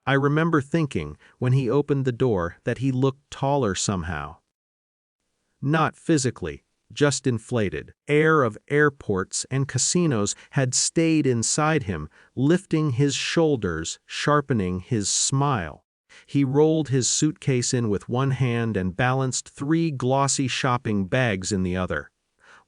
I remember thinking, when he opened the door, that he looked taller somehow. Not physically, just inflated. Air of airports and casinos had stayed inside him, lifting his shoulders, sharpening his smile. He rolled his suitcase in with one hand and balanced 3 glossy shopping bags in the other.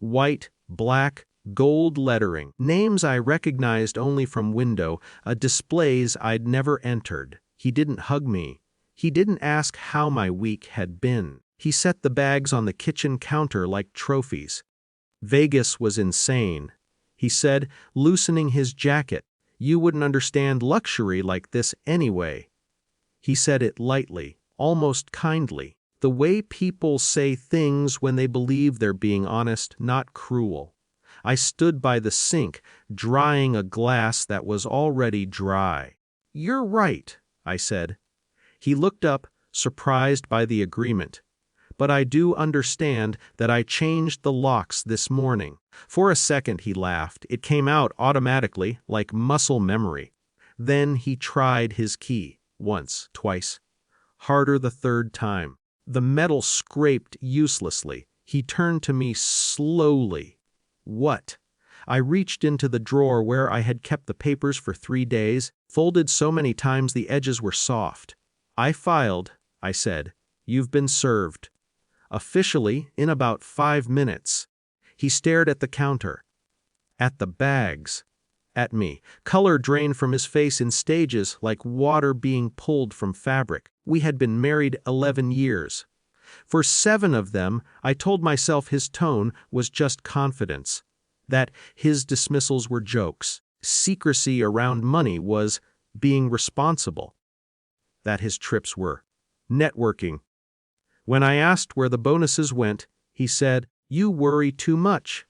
White, black, gold lettering, names I recognized only from window, displays I'd never entered. He didn't hug me. He didn't ask how my week had been. He set the bags on the kitchen counter like trophies. Vegas was insane, he said, loosening his jacket. You wouldn't understand luxury like this anyway. He said it lightly, almost kindly, the way people say things when they believe they're being honest, not cruel. I stood by the sink, drying a glass that was already dry. You're right, I said. He looked up, surprised by the agreement. But I do understand that I changed the locks this morning. For a second he laughed. It came out automatically, like muscle memory. Then he tried his key. Once, twice. Harder the 3rd time. The metal scraped uselessly. He turned to me slowly. What? I reached into the drawer where I had kept the papers for 3 days, folded so many times the edges were soft. I filed, I said. You've been served. Officially, in about 5 minutes. He stared at the counter. At the bags. At me. Color drained from his face in stages like water being pulled from fabric. We had been married 11 years. For 7 of them, I told myself his tone was just confidence. That his dismissals were jokes. Secrecy around money was being responsible. That his trips were networking. When I asked where the bonuses went, he said, "You worry too much."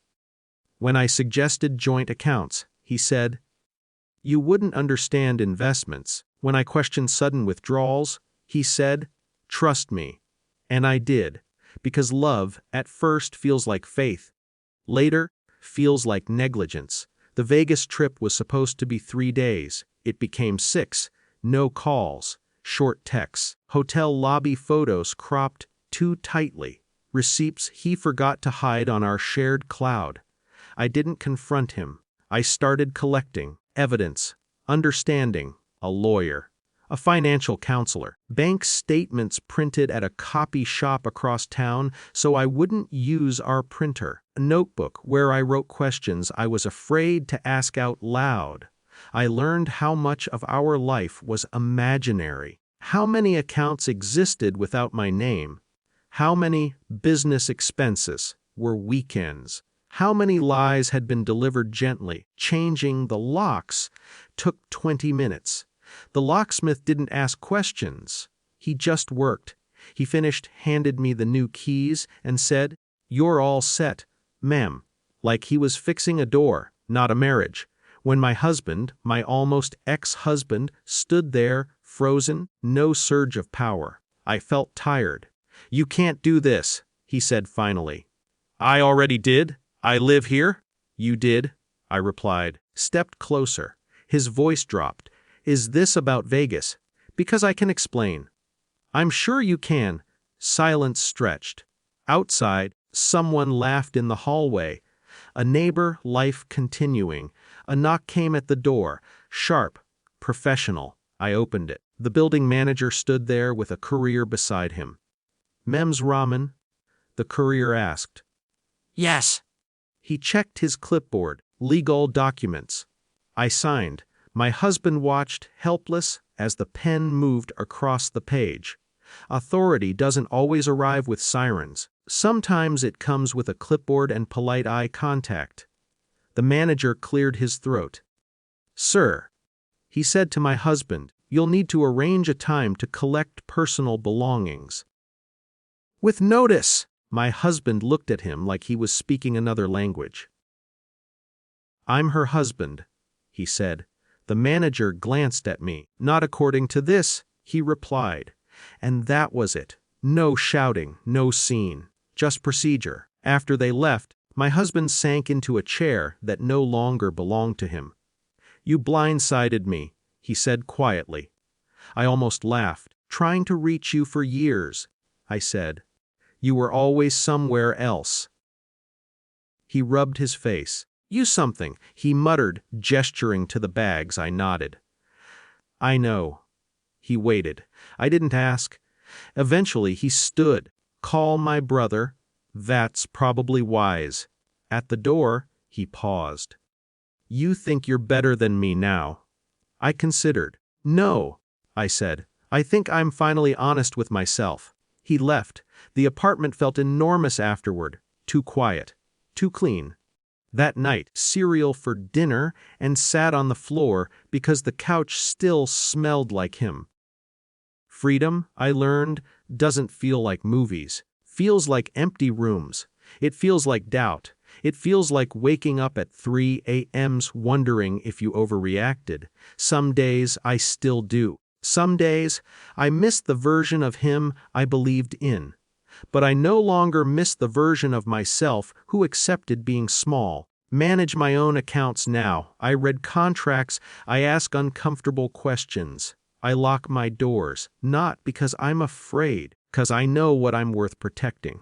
When I suggested joint accounts, he said, "You wouldn't understand investments." When I questioned sudden withdrawals, he said, "Trust me." And I did, because love at first feels like faith. Later, feels like negligence. The Vegas trip was supposed to be 3 days. It became 6. No calls, short texts, hotel lobby photos cropped too tightly, receipts he forgot to hide on our shared cloud. I didn't confront him. I started collecting evidence, understanding, a lawyer, a financial counselor, bank statements printed at a copy shop across town so I wouldn't use our printer, a notebook where I wrote questions I was afraid to ask out loud. I learned how much of our life was imaginary, how many accounts existed without my name, how many business expenses were weekends, how many lies had been delivered gently. Changing the locks took 20 minutes. The locksmith didn't ask questions. He just worked. He finished, handed me the new keys, and said, "You're all set, ma'am," like he was fixing a door, not a marriage. When my husband, my almost ex-husband, stood there, frozen, no surge of power. I felt tired. "You can't do this," he said finally. "I already did. I live here." "You did," I replied, stepped closer. His voice dropped. "Is this about Vegas? Because I can explain." "I'm sure you can." Silence stretched. Outside, someone laughed in the hallway. A neighbor, life continuing. A knock came at the door, sharp, professional. I opened it. The building manager stood there with a courier beside him. "Mem's ramen?" the courier asked. "Yes." He checked his clipboard, legal documents. I signed. My husband watched, helpless, as the pen moved across the page. Authority doesn't always arrive with sirens. Sometimes it comes with a clipboard and polite eye contact. The manager cleared his throat. "Sir," he said to my husband, "you'll need to arrange a time to collect personal belongings." "With notice!" My husband looked at him like he was speaking another language. "I'm her husband," he said. The manager glanced at me. "Not according to this," he replied. And that was it. No shouting, no scene, just procedure. After they left, my husband sank into a chair that no longer belonged to him. "You blindsided me," he said quietly. I almost laughed. Trying to reach you for years, I said. You were always somewhere else. He rubbed his face. Use something, he muttered, gesturing to the bags. I nodded. I know. He waited. I didn't ask. Eventually he stood. Call my brother. That's probably wise. At the door, he paused. You think you're better than me now. I considered. No, I said. I think I'm finally honest with myself. He left. The apartment felt enormous afterward. Too quiet. Too clean. That night, cereal for dinner and sat on the floor because the couch still smelled like him. Freedom, I learned, doesn't feel like movies. Feels like empty rooms. It feels like doubt. It feels like waking up at 3 a.m. wondering if you overreacted. Some days I still do. Some days I miss the version of him I believed in. But I no longer miss the version of myself who accepted being small. Manage my own accounts now. I read contracts. I ask uncomfortable questions. I lock my doors, not because I'm afraid, because I know what I'm worth protecting.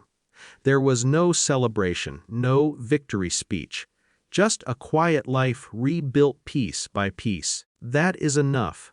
There was no celebration, no victory speech. Just a quiet life rebuilt piece by piece. That is enough.